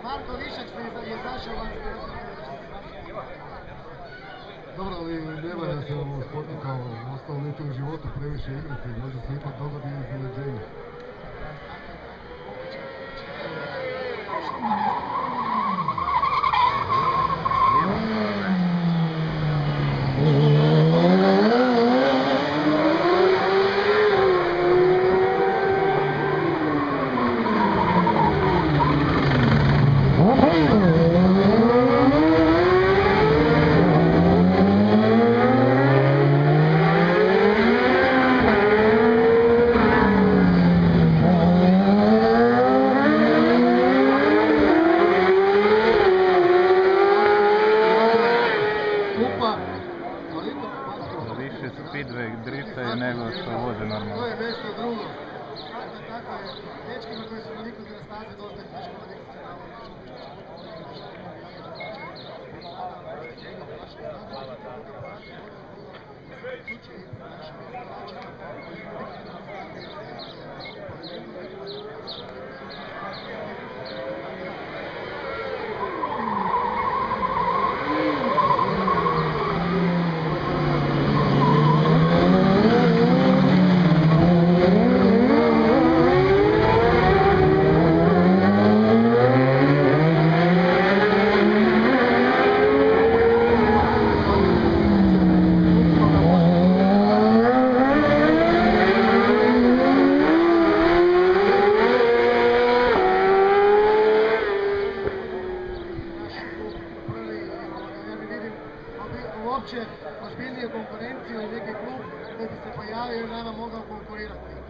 Marko Višak je zašao van. Dobro, ali ne valja se u sportu kao ostalo neće u životu previše igrati, može se ipak dogodi iznenađenje. Više speedway driftaju nego što voze normalno. To je nešto drugo. Tako je. Dečkima koji su naviknuti na staze dosta je teško naviknuti na ovo. Uopće ozbiljnije konkurenciju i neki klub da bi se pojavio i nama mogao konkurirati.